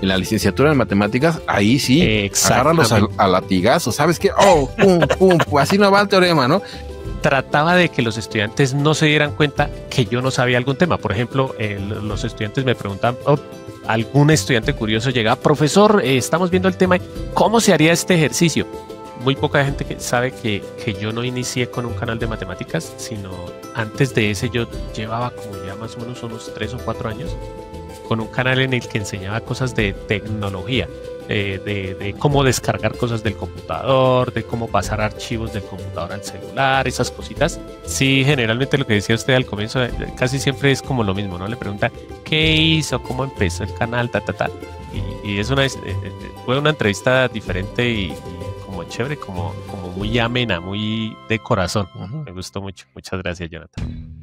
en la licenciatura en matemáticas, ahí sí, agárralos a latigazos, ¿sabes qué? Oh, pum, pum, pum, así no va el teorema, ¿no? Trataba de que los estudiantes no se dieran cuenta que yo no sabía algún tema. Por ejemplo, los estudiantes me preguntaban, algún estudiante curioso llegaba, profesor, estamos viendo el tema, ¿cómo se haría este ejercicio? Muy poca gente que sabe que yo no inicié con un canal de matemáticas, sino antes de ese yo llevaba como ya más o menos unos 3 o 4 años con un canal en el que enseñaba cosas de tecnología, de cómo descargar cosas del computador, de cómo pasar archivos del computador al celular, esas cositas. Sí, generalmente lo que decía usted al comienzo, casi siempre es como lo mismo, ¿no? Le pregunta, ¿qué hizo? ¿Cómo empezó el canal? Y es fue una entrevista diferente y como chévere, como muy amena, muy de corazón. Me gustó mucho. Muchas gracias, Jonathan.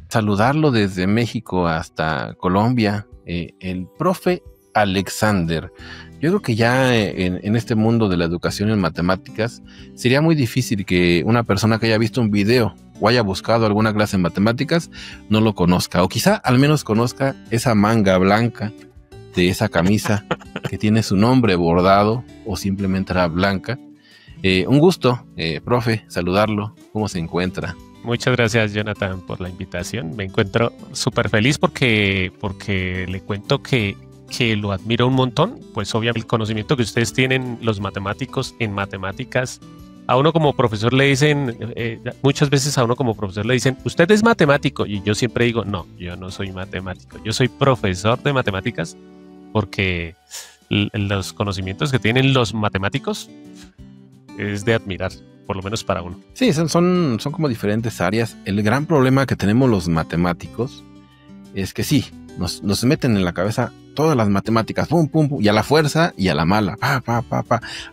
Saludarlo desde México hasta Colombia, el profe Alexander. Yo creo que ya en este mundo de la educación en matemáticas sería muy difícil que una persona que haya visto un video o haya buscado alguna clase en matemáticas no lo conozca, o quizá al menos conozca esa manga blanca de esa camisa que tiene su nombre bordado o simplemente era blanca. Un gusto, profe, saludarlo. ¿Cómo se encuentra? Muchas gracias, Jonathan, por la invitación. Me encuentro súper feliz porque le cuento que lo admiro un montón. Pues obviamente el conocimiento que ustedes tienen, los matemáticos en matemáticas, a uno como profesor le dicen, muchas veces a uno como profesor le dicen, usted es matemático. Y yo siempre digo, no, yo no soy matemático. Yo soy profesor de matemáticas porque los conocimientos que tienen los matemáticos es de admirar. Por lo menos para uno. Sí, son como diferentes áreas. El gran problema que tenemos los matemáticos es que sí, nos meten en la cabeza todas las matemáticas, pum, pum, pum, y a la fuerza y a la mala, pa.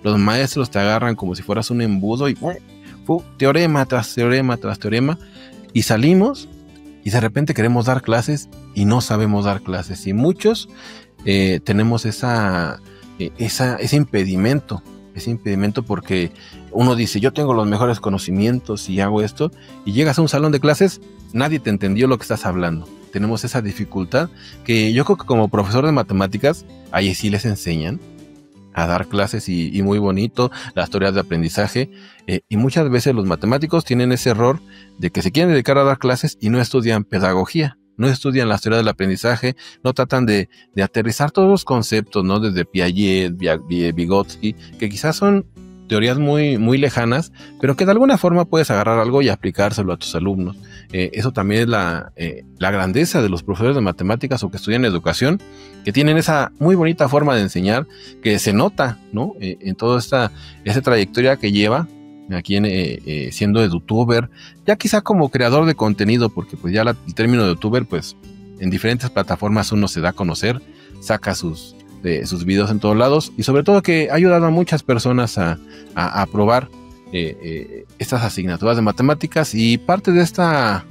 Los maestros te agarran como si fueras un embudo y teorema tras teorema tras teorema, y salimos y de repente queremos dar clases y no sabemos dar clases. Y muchos tenemos ese impedimento. Ese impedimento porque uno dice, yo tengo los mejores conocimientos y hago esto, y llegas a un salón de clases, nadie te entendió lo que estás hablando. Tenemos esa dificultad que yo creo que como profesor de matemáticas, ahí sí les enseñan a dar clases y muy bonito, las teorías de aprendizaje, y muchas veces los matemáticos tienen ese error de que se quieren dedicar a dar clases y no estudian pedagogía. No estudian las teorías del aprendizaje, no tratan de aterrizar todos los conceptos, ¿no? Desde Piaget, Vygotsky, que quizás son teorías muy, muy lejanas, pero que de alguna forma puedes agarrar algo y aplicárselo a tus alumnos. Eso también es la grandeza de los profesores de matemáticas o que estudian educación, que tienen esa muy bonita forma de enseñar, que se nota, ¿no? En toda esa trayectoria que lleva aquí siendo edutuber, ya quizá como creador de contenido, porque pues ya el término de youtuber, pues en diferentes plataformas uno se da a conocer, saca sus videos en todos lados, y sobre todo que ha ayudado a muchas personas a aprobar estas asignaturas de matemáticas. Y parte de esta,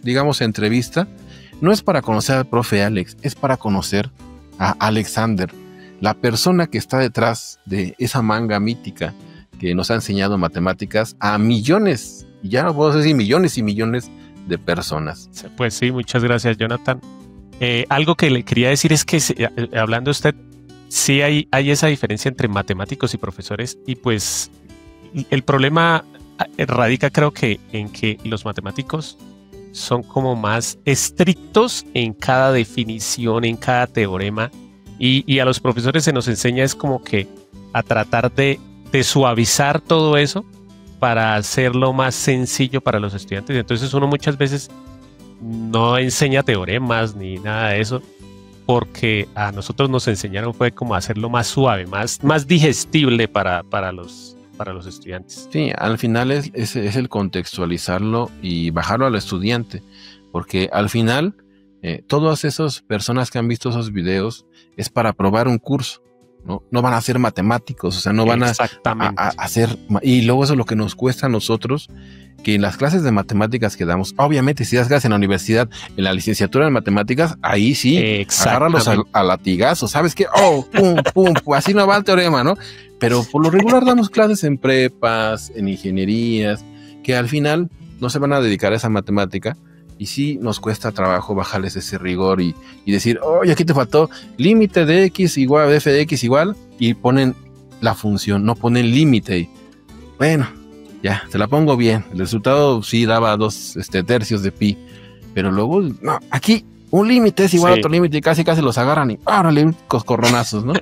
digamos, entrevista no es para conocer al profe Alex, es para conocer a Alexander, la persona que está detrás de esa manga mítica que nos ha enseñado matemáticas a millones, y ya no puedo decir millones y millones de personas. Pues sí, muchas gracias, Jonathan. Algo que le quería decir es que, hablando usted, sí hay esa diferencia entre matemáticos y profesores, y pues el problema radica, creo que, en que los matemáticos son como más estrictos en cada definición, en cada teorema, y a los profesores se nos enseña es como que a tratar de suavizar todo eso para hacerlo más sencillo para los estudiantes. Entonces uno muchas veces no enseña teoremas ni nada de eso, porque a nosotros nos enseñaron fue como hacerlo más suave, más digestible para los estudiantes. Sí, al final es el contextualizarlo y bajarlo al estudiante, porque al final todas esas personas que han visto esos videos es para aprobar un curso. No van a ser matemáticos, o sea, no van a hacer, y luego eso es lo que nos cuesta a nosotros, que en las clases de matemáticas que damos, obviamente si das clases en la universidad, en la licenciatura en matemáticas, ahí sí, agárralos a latigazos, ¿sabes qué? Oh, pum, pum, así no va el teorema, ¿no? Pero por lo regular damos clases en prepas, en ingenierías, que al final no se van a dedicar a esa matemática, y sí nos cuesta trabajo bajarles ese rigor y decir, oye, aquí te faltó límite de x igual, de f de x igual, y ponen la función, no ponen límite. Y, bueno, ya, te la pongo bien. El resultado sí daba 2 tercios de pi, pero luego, no, aquí un límite es igual a otro límite y casi los agarran y ¡árale! Coscorronazos, ¿no?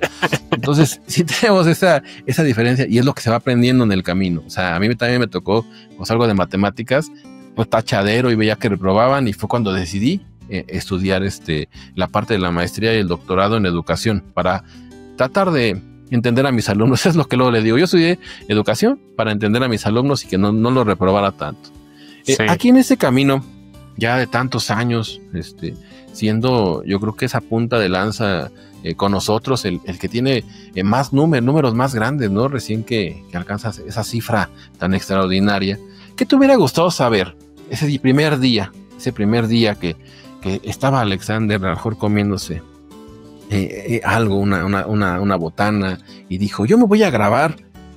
Entonces, sí tenemos esa diferencia y es lo que se va aprendiendo en el camino. O sea, a mí también me tocó pues, algo de matemáticas, pues tachadero y veía que reprobaban y fue cuando decidí estudiar la parte de la maestría y el doctorado en educación para tratar de entender a mis alumnos. Eso es lo que luego le digo. Yo estudié educación para entender a mis alumnos y que no lo reprobara tanto. Aquí en ese camino, ya de tantos años, siendo yo creo que esa punta de lanza con nosotros, el que tiene más números más grandes, ¿no? Recién que alcanzas esa cifra tan extraordinaria. ¿Qué te hubiera gustado saber ese primer día que estaba Alexander a lo mejor comiéndose algo, una botana, y dijo, yo me voy a grabar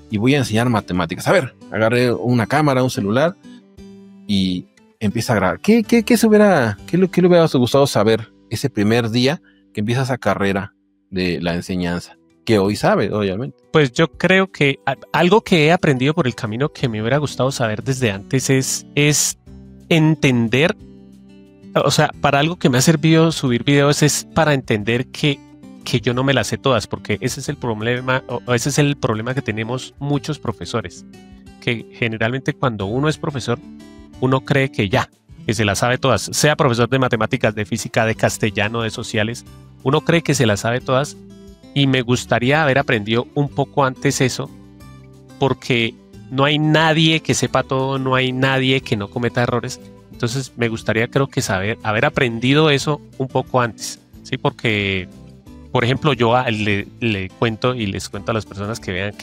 y voy a enseñar matemáticas? A ver, agarré una cámara, un celular y empieza a grabar. ¿Qué le hubiera gustado saber ese primer día que empieza esa carrera de la enseñanza? Que hoy sabe, obviamente. Pues yo creo que algo que he aprendido por el camino que me hubiera gustado saber desde antes es entender, o sea, para algo que me ha servido subir videos es para entender que yo no me las sé todas, porque ese es el problema, que tenemos muchos profesores, que generalmente cuando uno es profesor, uno cree que se las sabe todas, sea profesor de matemáticas, de física, de castellano, de sociales, uno cree que se las sabe todas. Y me gustaría haber aprendido un poco antes eso, porque no hay nadie que sepa todo, no hay nadie que no cometa errores. Entonces me gustaría, creo que haber aprendido eso un poco antes, ¿sí? Porque, por ejemplo, yo le cuento y les cuento a las personas que vean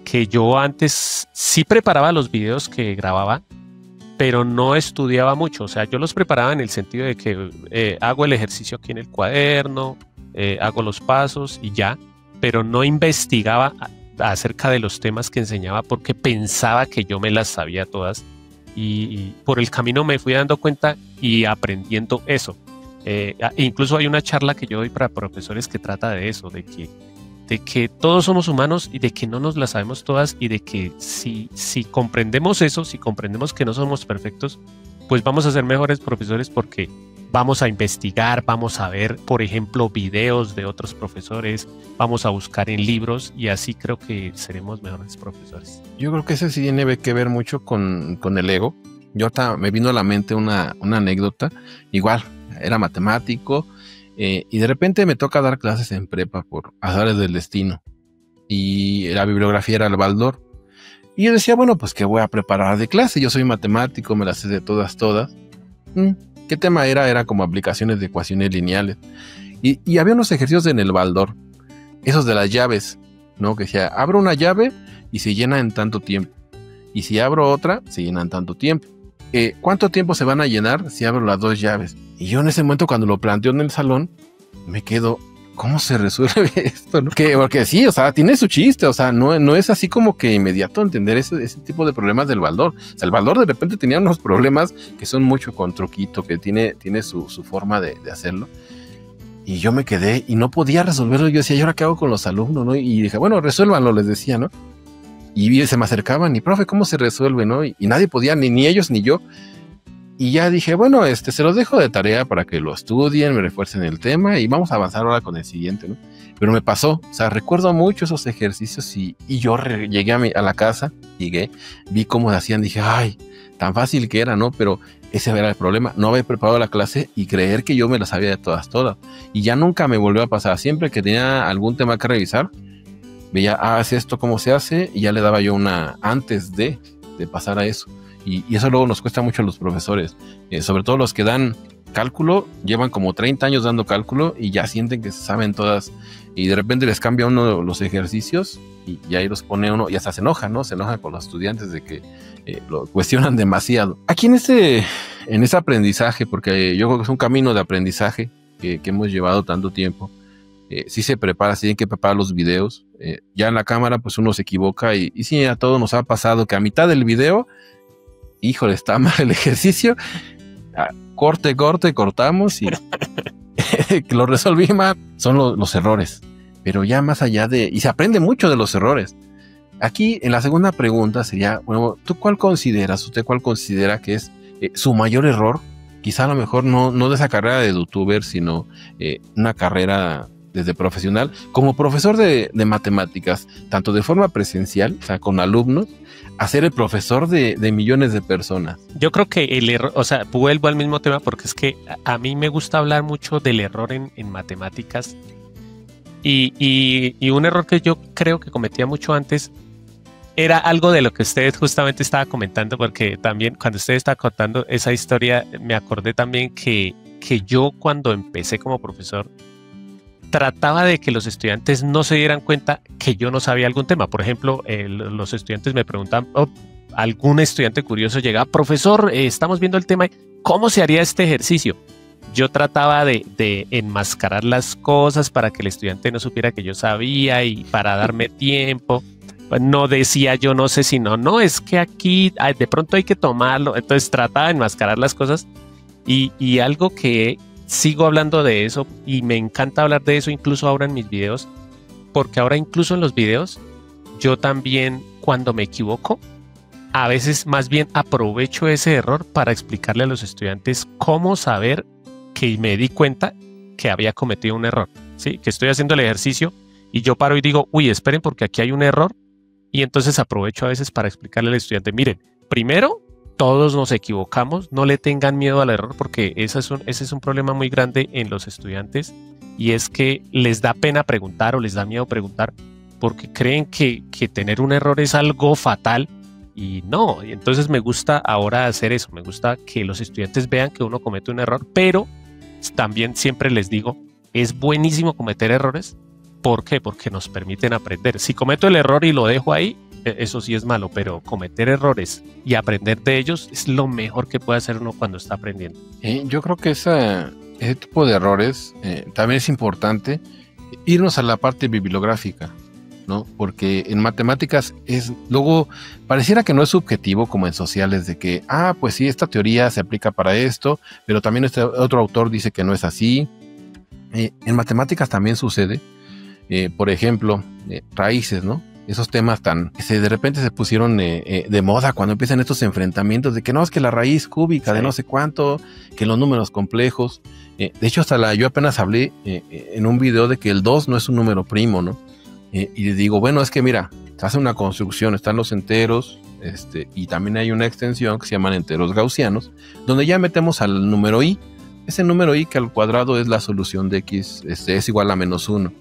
que yo antes sí preparaba los videos que grababa, pero no estudiaba mucho. O sea, yo los preparaba en el sentido de que hago el ejercicio aquí en el cuaderno, hago los pasos y ya, pero no investigaba acerca de los temas que enseñaba porque pensaba que yo me las sabía todas y por el camino me fui dando cuenta y aprendiendo eso. Incluso hay una charla que yo doy para profesores que trata de eso, de que todos somos humanos y de que no nos las sabemos todas y de que si comprendemos eso, si comprendemos que no somos perfectos, pues vamos a ser mejores profesores porque vamos a investigar, vamos a ver, por ejemplo, videos de otros profesores, vamos a buscar en libros y así creo que seremos mejores profesores. Yo creo que eso sí tiene que ver mucho con el ego. Yo hasta me vino a la mente una anécdota, igual, era matemático y de repente me toca dar clases en prepa por azares del destino y la bibliografía era el Baldor. Y yo decía, bueno, pues ¿qué voy a preparar de clase? Yo soy matemático, me las sé de todas. ¿Qué tema era? Era como aplicaciones de ecuaciones lineales. Y había unos ejercicios en el Baldor, esos de las llaves, ¿no? Que decía, abro una llave y se llena en tanto tiempo. Y si abro otra, se llena en tanto tiempo. ¿Cuánto tiempo se van a llenar si abro las 2 llaves? Y yo en ese momento, cuando lo planteo en el salón, me quedo, ¿cómo se resuelve esto? ¿No? Porque sí, o sea, tiene su chiste, o sea, no es así como que inmediato entender ese tipo de problemas del Baldor. O sea, el Baldor de repente tenía unos problemas que son mucho con truquito, que tiene su forma de hacerlo. Y yo me quedé y no podía resolverlo. Yo decía, ¿y ahora qué hago con los alumnos? ¿No? Y dije, bueno, resuélvanlo, les decía, ¿no? Y se me acercaban y, profe, ¿cómo se resuelve? ¿No? Y nadie podía, ni ellos ni yo. Y ya dije, bueno, se los dejo de tarea para que lo estudien, me refuercen el tema y vamos a avanzar ahora con el siguiente, ¿no? Pero me pasó, o sea, recuerdo mucho esos ejercicios y yo llegué a la casa, vi cómo se hacían, dije, ay, tan fácil que era, ¿no? Pero ese era el problema, no haber preparado la clase y creer que yo me la sabía de todas. Y ya nunca me volvió a pasar, siempre que tenía algún tema que revisar, veía, es esto cómo se hace, y ya le daba yo una antes de pasar a eso. Y eso luego nos cuesta mucho a los profesores, sobre todo los que dan cálculo, llevan como 30 años dando cálculo y ya sienten que se saben todas y de repente les cambia uno los ejercicios y ahí los pone uno y hasta se enoja, ¿no? Se enoja con los estudiantes de que lo cuestionan demasiado. Aquí en ese aprendizaje, porque yo creo que es un camino de aprendizaje que hemos llevado tanto tiempo, sí se prepara, sí tienen que preparar los videos, ya en la cámara pues uno se equivoca y sí, a todos nos ha pasado que a mitad del video, híjole, está mal el ejercicio. cortamos y lo resolví mal. Son los errores, pero ya más allá y se aprende mucho de los errores. Aquí en la segunda pregunta sería, bueno, ¿usted cuál considera que es su mayor error? Quizá a lo mejor no de esa carrera de youtuber, sino una carrera desde profesional, como profesor de matemáticas, tanto de forma presencial, o sea, con alumnos, a ser el profesor de millones de personas. Yo creo que el error, o sea, vuelvo al mismo tema porque es que a mí me gusta hablar mucho del error en matemáticas y un error que yo creo que cometía mucho antes era algo de lo que usted justamente estaba comentando, porque también cuando usted estaba contando esa historia me acordé también que yo cuando empecé como profesor trataba de que los estudiantes no se dieran cuenta que yo no sabía algún tema. Por ejemplo, los estudiantes me preguntaban, algún estudiante curioso llegaba, profesor, estamos viendo el tema, ¿cómo se haría este ejercicio? Yo trataba de enmascarar las cosas para que el estudiante no supiera que yo sabía y para darme tiempo. No decía yo no sé, sino no, es que aquí de pronto hay que tomarlo. Entonces trataba de enmascarar las cosas y algo que sigo hablando de eso y me encanta hablar de eso incluso ahora en mis videos, porque ahora incluso en los videos yo también cuando me equivoco a veces más bien aprovecho ese error para explicarle a los estudiantes cómo saber que me di cuenta que había cometido un error, ¿sí? Que estoy haciendo el ejercicio y yo paro y digo, uy, esperen porque aquí hay un error, y entonces aprovecho a veces para explicarle al estudiante, miren, primero todos nos equivocamos, no le tengan miedo al error porque ese es un problema muy grande en los estudiantes y es que les da pena preguntar o les da miedo preguntar porque creen que tener un error es algo fatal y no. Y entonces me gusta ahora hacer eso, me gusta que los estudiantes vean que uno comete un error, pero también siempre les digo, es buenísimo cometer errores. ¿Por qué? Porque nos permiten aprender. Si cometo el error y lo dejo ahí, eso sí es malo, pero cometer errores y aprender de ellos es lo mejor que puede hacer uno cuando está aprendiendo. Yo creo que ese tipo de errores también es importante irnos a la parte bibliográfica, ¿no? Porque en matemáticas luego pareciera que no es subjetivo como en sociales de que, pues sí, esta teoría se aplica para esto, pero también este otro autor dice que no es así. En matemáticas también sucede, por ejemplo, raíces, ¿no? Esos temas que de repente se pusieron de moda cuando empiezan estos enfrentamientos de que no, es que la raíz cúbica de no sé cuánto, que los números complejos. De hecho, yo apenas hablé en un video de que el 2 no es un número primo, ¿no? Y les digo, bueno, es que mira, se hace una construcción, están los enteros, y también hay una extensión que se llaman enteros gaussianos, donde ya metemos al número i. Ese número i que al cuadrado es la solución de x, es igual a -1.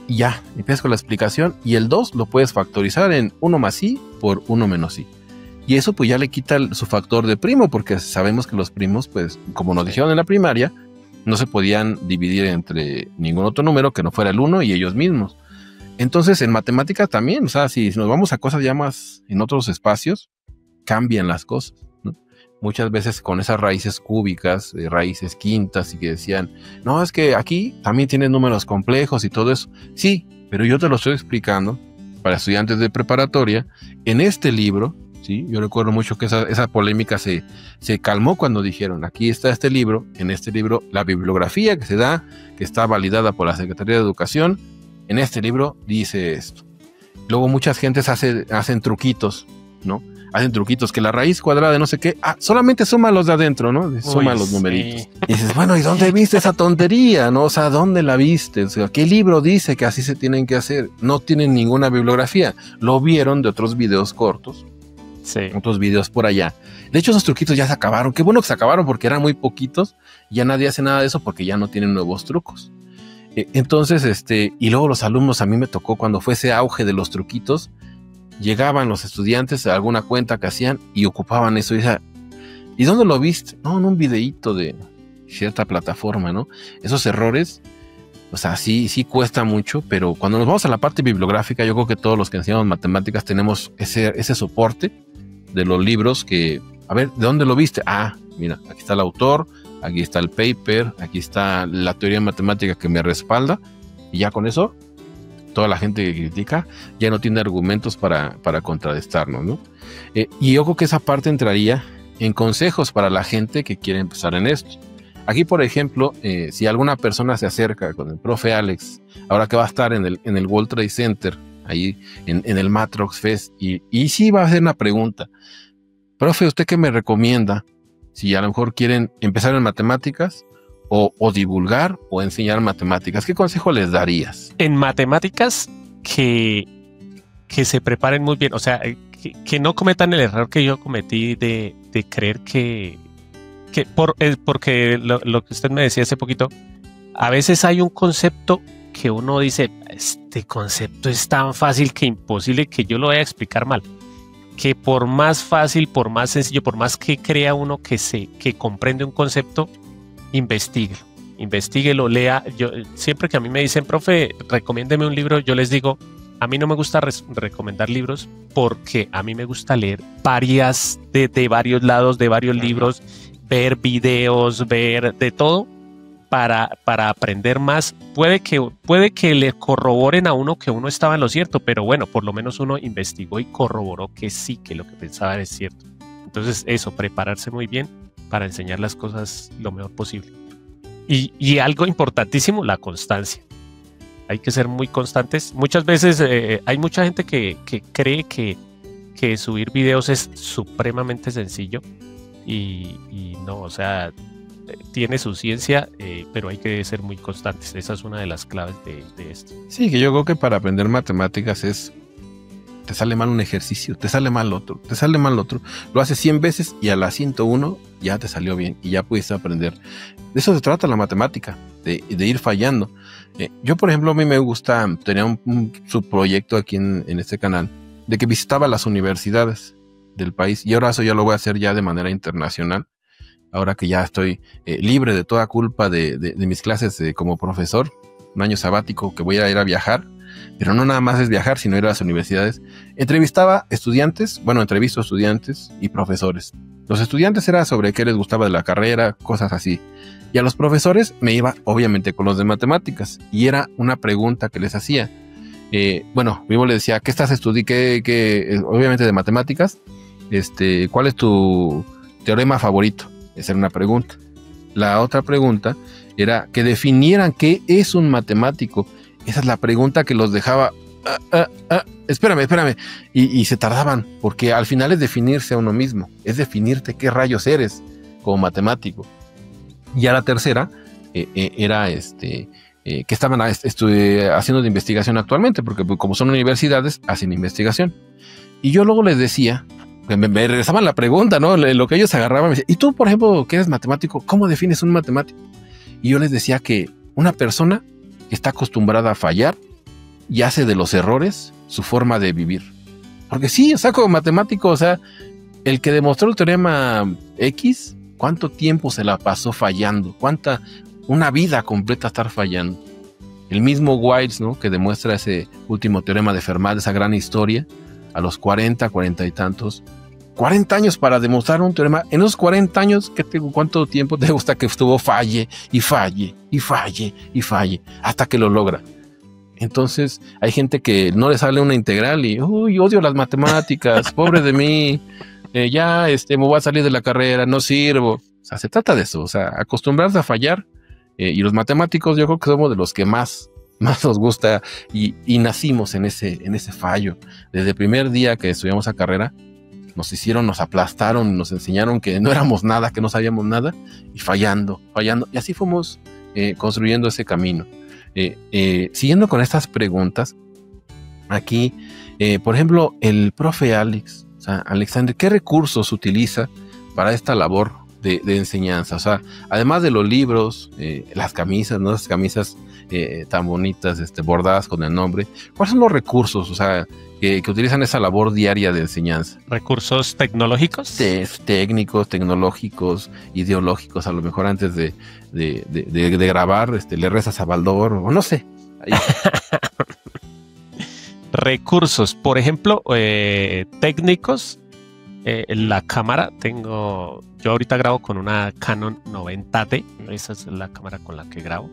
Y ya, empiezas con la explicación y el 2 lo puedes factorizar en 1 más i por 1 menos i. Y eso pues ya le quita su factor de primo, porque sabemos que los primos, pues como nos dijeron en la primaria, no se podían dividir entre ningún otro número que no fuera el 1 y ellos mismos. Entonces en matemáticas también, o sea, si nos vamos a cosas ya más en otros espacios, cambian las cosas, ¿no? Muchas veces con esas raíces cúbicas, raíces quintas y que decían, no, es que aquí también tienen números complejos y todo eso. Sí, pero yo te lo estoy explicando para estudiantes de preparatoria en este libro, ¿sí? Yo recuerdo mucho que esa polémica se calmó cuando dijeron, aquí está este libro, en este libro la bibliografía que se da, que está validada por la Secretaría de Educación, en este libro dice esto. Luego muchas gentes hacen truquitos, ¿no? Hacen truquitos, que la raíz cuadrada de no sé qué, solamente suma los de adentro, ¿no? Suma los numeritos. Sí. Y dices, bueno, ¿y dónde viste esa tontería, no? O sea, ¿dónde la viste? O sea, ¿qué libro dice que así se tienen que hacer? No tienen ninguna bibliografía. Lo vieron de otros videos cortos. Sí. Otros videos por allá. De hecho, esos truquitos ya se acabaron. Qué bueno que se acabaron porque eran muy poquitos. Ya nadie hace nada de eso porque ya no tienen nuevos trucos. Entonces, y luego los alumnos, a mí me tocó cuando fue ese auge de los truquitos, llegaban los estudiantes a alguna cuenta que hacían y ocupaban eso. ¿Y dónde lo viste? No, en un videíto de cierta plataforma, ¿no? Esos errores, o sea, sí cuesta mucho, pero cuando nos vamos a la parte bibliográfica, yo creo que todos los que enseñamos matemáticas tenemos ese soporte de los libros que, a ver, ¿de dónde lo viste? Mira, aquí está el autor, aquí está el paper, aquí está la teoría matemática que me respalda, y ya con eso toda la gente que critica ya no tiene argumentos para contradestarnos, ¿no? Y yo creo que esa parte entraría en consejos para la gente que quiere empezar en esto. Aquí, por ejemplo, si alguna persona se acerca con el profe Alex, ahora que va a estar en el World Trade Center, ahí en el Matrox Fest, y sí va a hacer una pregunta. Profe, ¿usted qué me recomienda? Si a lo mejor quieren empezar en matemáticas, o divulgar o enseñar matemáticas, ¿qué consejo les darías? En matemáticas, que se preparen muy bien, o sea, que no cometan el error que yo cometí de creer porque lo que usted me decía hace poquito, a veces hay un concepto que uno dice, este concepto es tan fácil que imposible que yo lo voy a explicar mal. Que por más fácil, por más sencillo, por más que crea uno que comprende un concepto, investíguelo, lea. Yo, siempre que a mí me dicen, profe, recomiéndeme un libro, yo les digo, a mí no me gusta recomendar libros porque a mí me gusta leer de varios lados, de varios libros, ver videos, ver de todo para aprender más. Puede que le corroboren a uno que uno estaba en lo cierto, pero bueno, por lo menos uno investigó y corroboró que sí, que lo que pensaba es cierto. Entonces eso, prepararse muy bien para enseñar las cosas lo mejor posible. Y algo importantísimo, la constancia. Hay que ser muy constantes. Muchas veces hay mucha gente que cree que subir videos es supremamente sencillo y no, o sea, tiene su ciencia, pero hay que ser muy constantes. Esa es una de las claves de esto. Sí, que yo creo que para aprender matemáticas te sale mal un ejercicio, te sale mal otro, lo haces 100 veces y a la 101 ya te salió bien y ya pudiste aprender. De eso se trata la matemática, de ir fallando. Yo, por ejemplo, a mí me gusta, tenía un subproyecto aquí en este canal, de que visitaba las universidades del país, y ahora eso ya lo voy a hacer ya de manera internacional, ahora que ya estoy libre de toda culpa de mis clases como profesor, un año sabático que voy a ir a viajar, pero no nada más es viajar, sino ir a las universidades. Entrevisto estudiantes y profesores. Los estudiantes era sobre qué les gustaba de la carrera, cosas así. Y a los profesores me iba obviamente con los de matemáticas, y era una pregunta que les hacía. Vivo le decía, ¿qué estás estudiando? Obviamente de matemáticas, ¿cuál es tu teorema favorito? Esa era una pregunta. La otra pregunta era que definieran qué es un matemático. Esa es la pregunta que los dejaba, espérame, y se tardaban, porque al final es definirse a uno mismo, es definirte qué rayos eres como matemático. Y a la tercera era que estaban haciendo de investigación actualmente, porque como son universidades, hacen investigación. Y yo luego les decía, me regresaban la pregunta, ¿no? Lo que ellos agarraban, me decían, ¿y tú, por ejemplo, que eres matemático, cómo defines un matemático? Y yo les decía que una persona que está acostumbrada a fallar y hace de los errores su forma de vivir. Porque sí, o sea, como matemático, o sea, el que demostró el teorema X, ¿cuánto tiempo se la pasó fallando? Una vida completa estar fallando. El mismo Wiles, ¿no? Que demuestra ese último teorema de Fermat, esa gran historia, a los 40 y tantos. 40 años para demostrar un teorema. En esos 40 años, ¿cuánto tiempo te gusta que estuvo falle, hasta que lo logra? Entonces, hay gente que no le sale una integral y, uy, odio las matemáticas, pobre de mí, me voy a salir de la carrera, no sirvo. O sea, se trata de eso, o sea, acostumbrarse a fallar. Y los matemáticos, yo creo que somos de los que más nos gusta y nacimos en ese fallo. Desde el primer día que estudiamos la carrera, nos aplastaron, nos enseñaron que no éramos nada, que no sabíamos nada, y fallando, y así fuimos construyendo ese camino. Siguiendo con estas preguntas, aquí, por ejemplo, el profe Alex, o sea, Alexander, ¿qué recursos utiliza para esta labor de enseñanza? O sea, además de los libros, las camisas, ¿no? Las camisas tan bonitas, bordadas con el nombre, ¿cuáles son los recursos, o sea, que utilizan esa labor diaria de enseñanza? ¿Recursos tecnológicos? Técnicos, tecnológicos, ideológicos, a lo mejor antes de grabar, le rezas a Baldor, o no sé. Recursos, por ejemplo, técnicos, la cámara, yo ahorita grabo con una Canon 90D, esa es la cámara con la que grabo.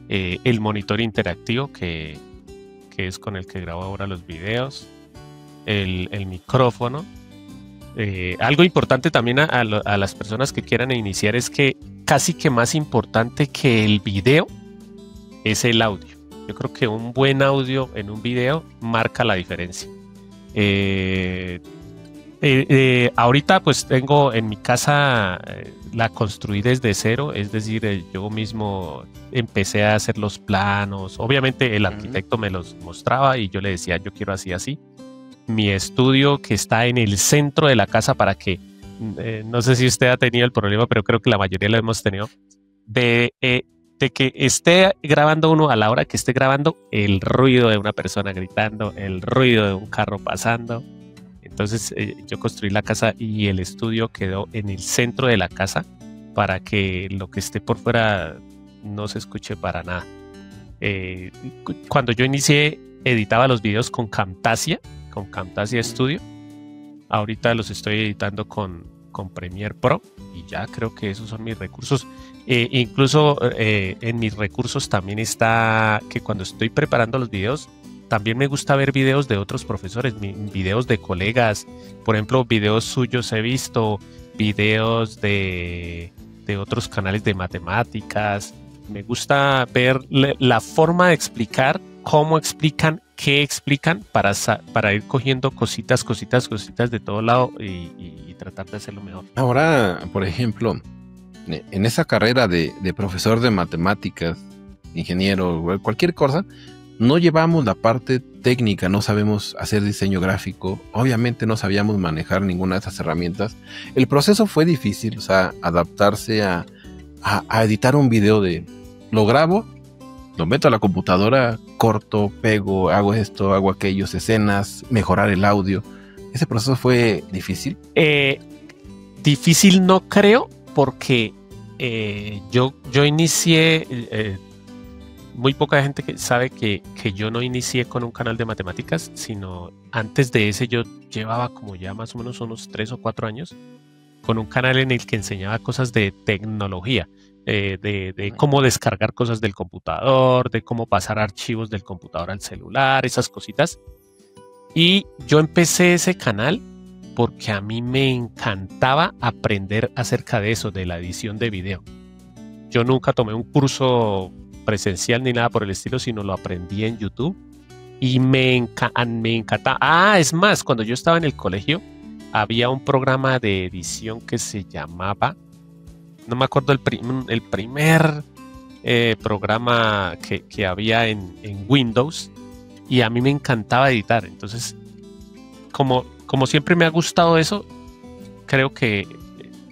El monitor interactivo que es con el que grabo ahora los videos, el micrófono, Algo importante también a las personas que quieran iniciar es que casi que más importante que el video es el audio. Yo creo que un buen audio en un video marca la diferencia. Ahorita pues tengo en mi casa, la construí desde cero, es decir, yo mismo empecé a hacer los planos. Obviamente el arquitecto me los mostraba y yo le decía, yo quiero así, así. Mi estudio que está en el centro de la casa para que, no sé si usted ha tenido el problema, pero creo que la mayoría lo hemos tenido, de que esté grabando uno a la hora que esté grabando, el ruido de una persona gritando, el ruido de un carro pasando. Entonces yo construí la casa y el estudio quedó en el centro de la casa para que lo que esté por fuera no se escuche para nada. Cuando yo inicié, editaba los videos con Camtasia Studio. Ahorita los estoy editando con Premiere Pro y ya creo que esos son mis recursos. Incluso en mis recursos también está que cuando estoy preparando los videos, también me gusta ver videos de otros profesores, videos de colegas. Por ejemplo, videos suyos he visto, videos de otros canales de matemáticas. Me gusta ver la forma de explicar, cómo explican, qué explican para ir cogiendo cositas de todo lado y tratar de hacerlo mejor. Ahora, por ejemplo, en esa carrera de profesor de matemáticas, ingeniero, cualquier cosa, no llevamos la parte técnica, no sabemos hacer diseño gráfico, obviamente no sabíamos manejar ninguna de esas herramientas. El proceso fue difícil, o sea, adaptarse a editar un video lo grabo, lo meto a la computadora, corto, pego, hago esto, hago aquello, escenas, mejorar el audio. ¿Ese proceso fue difícil? Difícil no creo, porque yo inicié... muy poca gente que sabe que yo no inicié con un canal de matemáticas, sino antes de ese yo llevaba como ya más o menos unos 3 o 4 años con un canal en el que enseñaba cosas de tecnología, de cómo descargar cosas del computador, de cómo pasar archivos del computador al celular, esas cositas. Y yo empecé ese canal porque a mí me encantaba aprender acerca de eso, de la edición de video. Yo nunca tomé un curso presencial ni nada por el estilo, sino lo aprendí en YouTube y me encanta. Es más, cuando yo estaba en el colegio había un programa de edición que se llamaba, no me acuerdo el primer programa que había en Windows, y a mí me encantaba editar. Entonces, como siempre me ha gustado eso, creo que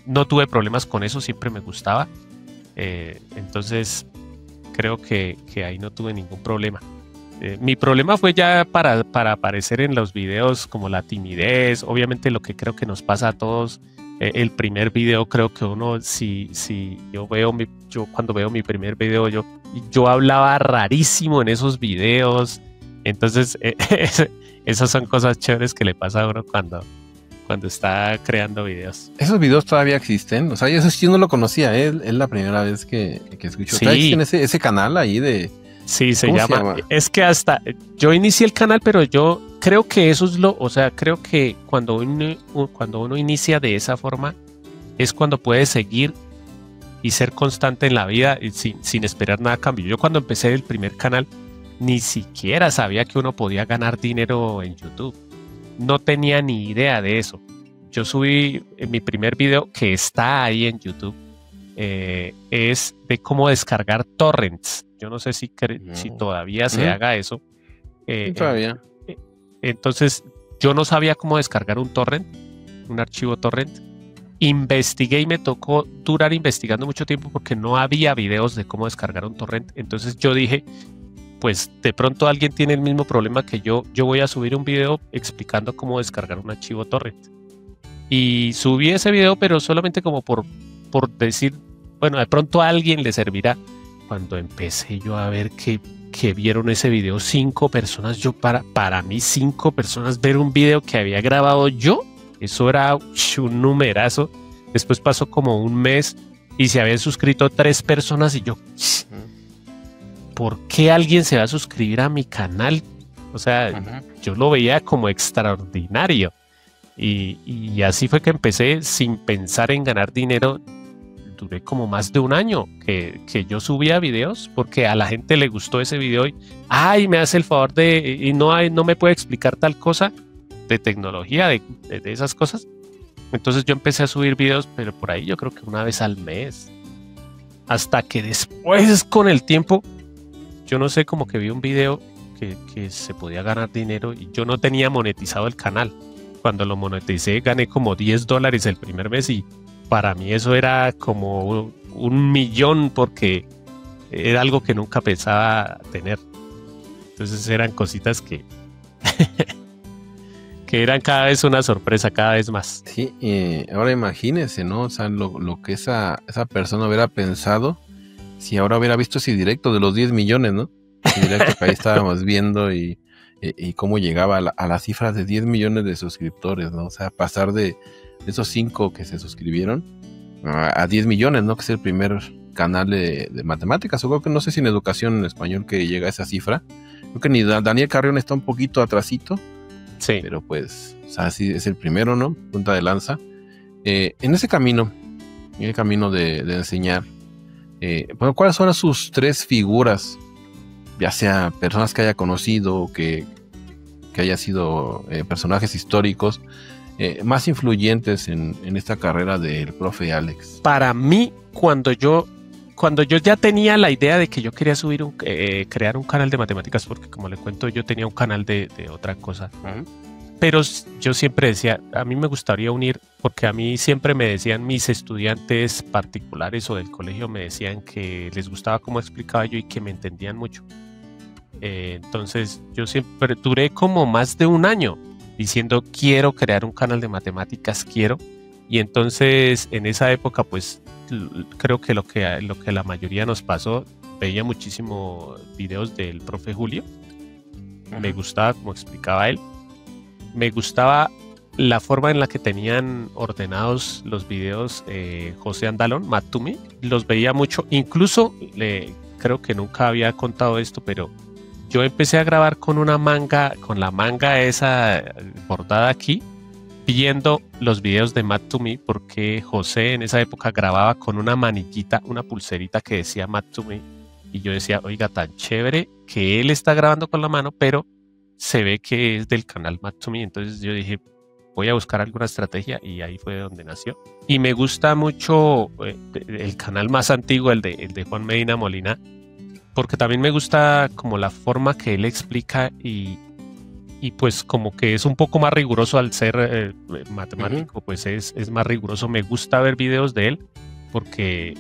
no tuve problemas con eso, siempre me gustaba. Entonces creo que ahí no tuve ningún problema. Mi problema fue ya para aparecer en los videos, como la timidez, obviamente lo que creo que nos pasa a todos. El primer video, creo que uno, si yo cuando veo mi primer video, yo hablaba rarísimo en esos videos. Entonces esas son cosas chéveres que le pasa a uno cuando está creando videos. ¿Esos videos todavía existen? O sea, eso sí no lo conocía, es la primera vez que escucho. Sí. ¿Existe ese canal ahí de...? Sí, se llama. Es que hasta yo inicié el canal, pero yo creo que eso es creo que cuando uno inicia de esa forma es cuando puede seguir y ser constante en la vida sin esperar nada a cambio. Yo cuando empecé el primer canal ni siquiera sabía que uno podía ganar dinero en YouTube. No tenía ni idea de eso. Yo subí mi primer video, que está ahí en YouTube, es de cómo descargar torrents. Yo no sé si todavía se haga eso. Todavía. Entonces, yo no sabía cómo descargar un torrent, un archivo torrent. Investigué y me tocó durar investigando mucho tiempo porque no había videos de cómo descargar un torrent. Entonces yo dije, pues de pronto alguien tiene el mismo problema que yo voy a subir un video explicando cómo descargar un archivo torrent. Y subí ese video, pero solamente como por decir, bueno, de pronto a alguien le servirá. Cuando empecé yo a ver que vieron ese video 5 personas, para mí 5 personas ver un video que había grabado yo, eso era un numerazo. Después pasó como un mes y se habían suscrito 3 personas y yo, ¿por qué alguien se va a suscribir a mi canal? O sea, yo lo veía como extraordinario. Y así fue que empecé sin pensar en ganar dinero. Duré como más de un año que yo subía videos porque a la gente le gustó ese video y ay, me hace el favor y no me puede explicar tal cosa de tecnología, de esas cosas. Entonces yo empecé a subir videos, pero por ahí yo creo que una vez al mes. Hasta que después, con el tiempo, yo no sé, como que vi un video que se podía ganar dinero y yo no tenía monetizado el canal. Cuando lo moneticé gané como $10 el primer mes y para mí eso era como 1.000.000 porque era algo que nunca pensaba tener. Entonces eran cositas que que eran cada vez una sorpresa, cada vez más. Sí, ahora imagínense, ¿no? O sea, lo que esa persona hubiera pensado si ahora hubiera visto ese directo de los 10 millones, ¿no? El directo que ahí estábamos viendo y cómo llegaba a la cifra de 10 millones de suscriptores, ¿no? O sea, pasar de esos 5 que se suscribieron a 10 millones, ¿no? Que es el primer canal de matemáticas, o creo que no sé si en educación en español que llega a esa cifra. Creo que ni Daniel Carrión está un poquito atrasito. Sí. Pero pues, o sea, sí es el primero, ¿no? Punta de lanza. En ese camino, en el camino de enseñar, bueno, ¿cuáles son sus 3 figuras? Ya sea personas que haya conocido o que haya sido personajes históricos más influyentes en esta carrera del profe Alex. Para mí, cuando yo ya tenía la idea de que yo quería crear un canal de matemáticas, porque como le cuento, yo tenía un canal de otra cosa. Uh-huh. Pero yo siempre decía, a mí me gustaría unir, porque a mí siempre me decían mis estudiantes particulares o del colegio, me decían que les gustaba cómo explicaba yo y que me entendían mucho. Entonces yo siempre duré como más de un año diciendo, quiero crear un canal de matemáticas, quiero. Y entonces en esa época pues creo que lo que la mayoría nos pasó, veía muchísimo videos del profe Julio. Uh-huh. Me gustaba cómo explicaba él. Me gustaba la forma en la que tenían ordenados los videos José Andalón, Matt2Me. Los veía mucho. Incluso creo que nunca había contado esto, pero yo empecé a grabar con la manga esa bordada aquí, viendo los videos de Matt2Me, porque José en esa época grababa con una manillita, una pulserita que decía Matt2Me, y yo decía, oiga, tan chévere que él está grabando con la mano, pero se ve que es del canal Matt2Me. Entonces yo dije, voy a buscar alguna estrategia, y ahí fue donde nació. Y me gusta mucho el canal más antiguo, el de Juan Medina Molina, porque también me gusta como la forma que él explica y pues como que es un poco más riguroso al ser matemático. Uh-huh. Pues es más riguroso. Me gusta ver videos de él porque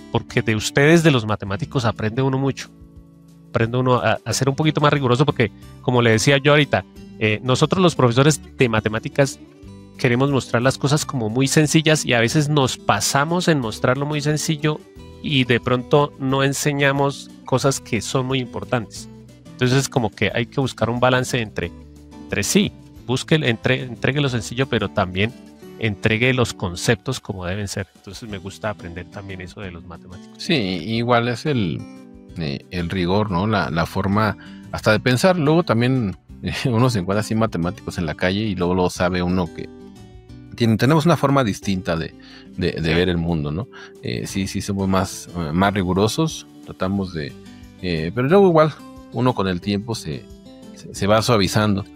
de ustedes, de los matemáticos, aprende uno mucho. Aprende uno a ser un poquito más riguroso porque, como le decía yo ahorita, nosotros los profesores de matemáticas queremos mostrar las cosas como muy sencillas y a veces nos pasamos en mostrarlo muy sencillo y de pronto no enseñamos cosas que son muy importantes. Entonces como que hay que buscar un balance entre sí, entregue lo sencillo, pero también entregue los conceptos como deben ser. Entonces me gusta aprender también eso de los matemáticos. Sí, igual es el rigor, ¿no? La forma hasta de pensar. Luego también uno se encuentra así matemáticos en la calle y luego sabe uno que tenemos una forma distinta de ver el mundo, ¿no? Sí, somos más rigurosos, tratamos de... pero luego igual uno con el tiempo se va suavizando.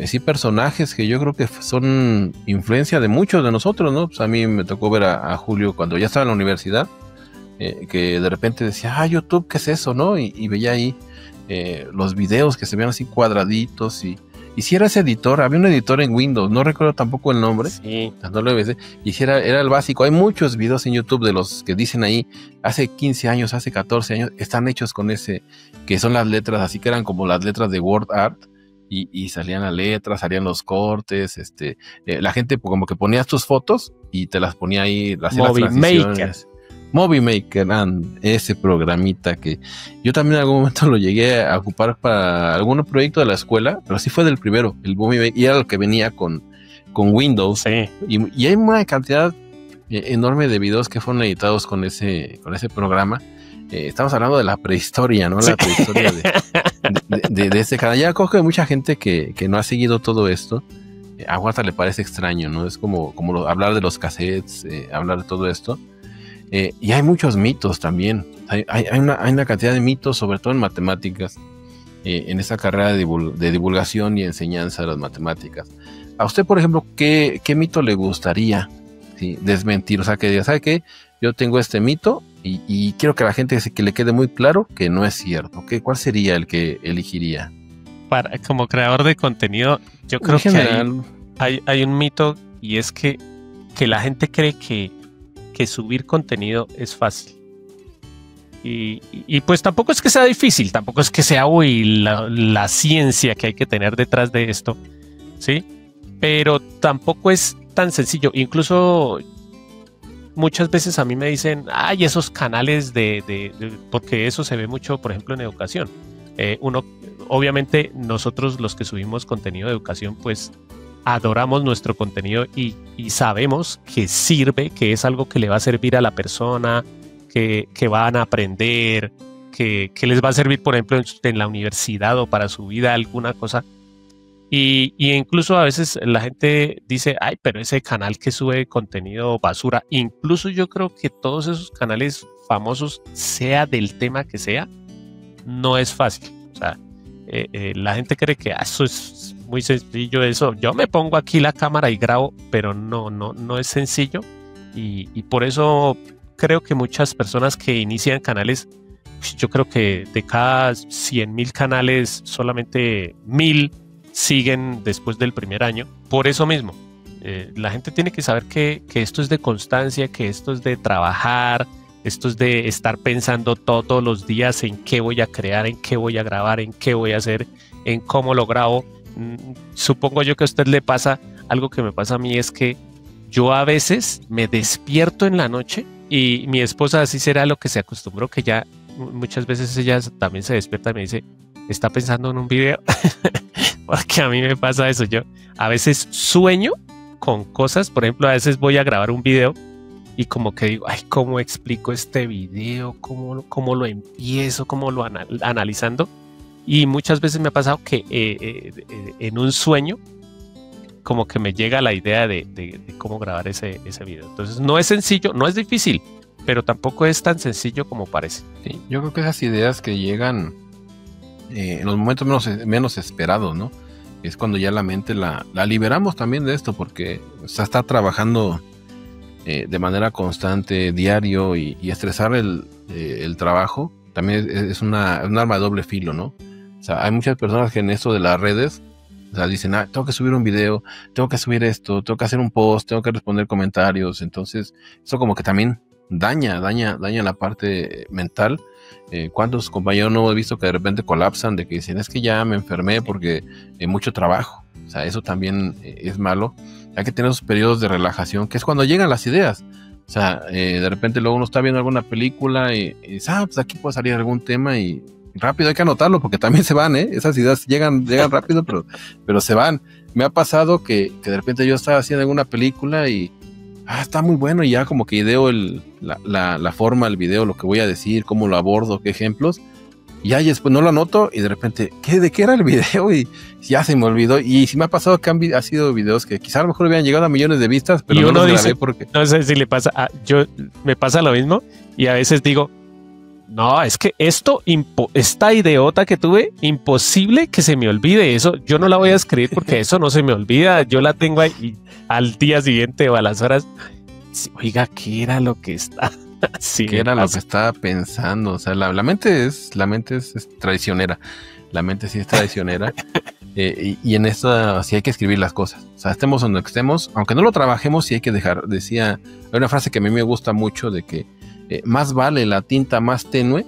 Sí, personajes que yo creo que son influencia de muchos de nosotros, ¿no? Pues a mí me tocó ver a Julio cuando ya estaba en la universidad, que de repente decía, YouTube, ¿qué es eso, no? Y veía ahí los videos que se veían así cuadraditos y si era ese editor, había un editor en Windows, no recuerdo tampoco el nombre, sí. Y si era el básico. Hay muchos videos en YouTube de los que dicen ahí, hace 15 años, hace 14 años, están hechos con ese, que son las letras, así que eran como las letras de Word Art, y salían las letras, salían los cortes, la gente como que ponía tus fotos y te las ponía ahí, las transiciones. Movie Maker, ese programita que yo también en algún momento lo llegué a ocupar para algún proyecto de la escuela, pero sí fue del primero, el Movie Maker, y era lo que venía con Windows. Sí. Y hay una cantidad enorme de videos que fueron editados con ese programa. Estamos hablando de la prehistoria, ¿no? Sí. La prehistoria de ese canal. Ya creo que hay mucha gente que no ha seguido todo esto. a Huerta le parece extraño, ¿no? Es como hablar de los cassettes, hablar de todo esto. Y hay muchos mitos también. Hay una cantidad de mitos, sobre todo en matemáticas, en esta carrera de divulgación y enseñanza de las matemáticas. A usted, por ejemplo, ¿qué mito le gustaría, ¿sí?, desmentir? O sea, que diga, ¿sabe qué? Yo tengo este mito y quiero que a la gente que le quede muy claro que no es cierto. ¿Cuál sería el que elegiría? Como creador de contenido, yo creo que hay un mito, y es que la gente cree que subir contenido es fácil. Y pues tampoco es que sea difícil, tampoco es que sea la ciencia que hay que tener detrás de esto, ¿sí? Pero tampoco es tan sencillo. Incluso muchas veces a mí me dicen, ay, esos canales porque eso se ve mucho, por ejemplo, en educación. Obviamente nosotros los que subimos contenido de educación, pues adoramos nuestro contenido y sabemos que sirve, que es algo que le va a servir a la persona, que van a aprender, que les va a servir, por ejemplo, en la universidad o para su vida, alguna cosa. Y incluso a veces la gente dice, ay, pero ese canal que sube contenido basura. Incluso yo creo que todos esos canales famosos, sea del tema que sea, no es fácil. O sea, la gente cree que eso es muy sencillo. Eso, yo me pongo aquí la cámara y grabo, pero no es sencillo. Y por eso creo que muchas personas que inician canales, yo creo que de cada 100,000 canales, solamente 1,000 siguen después del primer año. Por eso mismo, la gente tiene que saber que esto es de constancia, que esto es de trabajar, esto es de estar pensando todos los días en qué voy a crear, en qué voy a grabar, en qué voy a hacer, en cómo lo grabo. Supongo yo que a usted le pasa algo que me pasa a mí, es que yo a veces me despierto en la noche, y mi esposa, así será lo que se acostumbró, que ya muchas veces ella también se despierta y me dice, ¿está pensando en un video? Porque a mí me pasa eso. Yo a veces sueño con cosas. Por ejemplo, a veces voy a grabar un video y como que digo, ay, ¿cómo explico este video? ¿Cómo lo empiezo? ¿Cómo lo analizando? Y muchas veces me ha pasado que en un sueño como que me llega la idea de cómo grabar ese video. Entonces no es sencillo, no es difícil, pero tampoco es tan sencillo como parece. Sí, yo creo que esas ideas que llegan en los momentos menos esperados, ¿no? Es cuando ya la mente la liberamos también de esto, porque está trabajando de manera constante, diario, y estresar el trabajo también es un arma de doble filo, ¿no? O sea, hay muchas personas que en esto de las redes, o sea, dicen, tengo que subir un video, tengo que subir esto, tengo que hacer un post, tengo que responder comentarios. Entonces, eso como que también daña la parte mental. ¿Cuántos compañeros no he visto que de repente colapsan, de que dicen, es que ya me enfermé porque mucho trabajo? O sea, eso también es malo. Hay que tener esos periodos de relajación, que es cuando llegan las ideas. O sea, de repente luego uno está viendo alguna película y dice, pues aquí puede salir algún tema, y rápido hay que anotarlo porque también se van, esas ideas llegan rápido, pero se van. Me ha pasado que de repente yo estaba haciendo alguna película y está muy bueno, y ya como que ideo la forma del video, lo que voy a decir, cómo lo abordo, qué ejemplos, y ya después no lo anoto y de repente, ¿de qué era el video? Y ya se me olvidó. Y sí me ha pasado que ha sido videos que quizá a lo mejor habían llegado a millones de vistas, pero no los grabé porque... No sé si le pasa, me pasa lo mismo, y a veces digo, no, es que esta ideota que tuve, imposible que se me olvide eso. Yo no la voy a escribir porque eso no se me olvida. Yo la tengo ahí y al día siguiente o a las horas, oiga, ¿qué era lo que está? Sí, ¿qué era lo que estaba pensando? O sea, la mente es traicionera. La mente sí es traicionera. Y en esto sí hay que escribir las cosas. O sea, estemos donde estemos, aunque no lo trabajemos, sí hay que dejar. Hay una frase que a mí me gusta mucho, de que más vale la tinta más tenue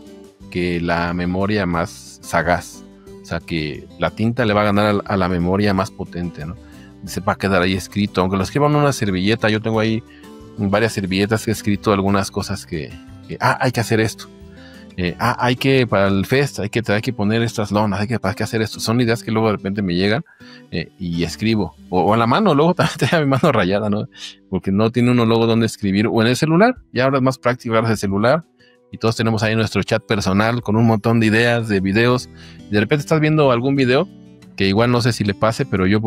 que la memoria más sagaz. O sea, que la tinta le va a ganar a la memoria más potente, ¿no? Se va a quedar ahí escrito, aunque lo escriban en una servilleta. Yo tengo ahí varias servilletas que he escrito algunas cosas que hay que hacer esto. Hay que, para el fest, hay que poner estas lonas, hay que hacer esto. Son ideas que luego de repente me llegan y escribo. O en la mano, luego también tengo mi mano rayada, ¿no? Porque no tiene uno luego donde escribir. O en el celular, ya ahora es más práctico agarrar el celular. Y todos tenemos ahí nuestro chat personal con un montón de ideas, de videos. Y de repente estás viendo algún video que igual no sé si le pase, pero yo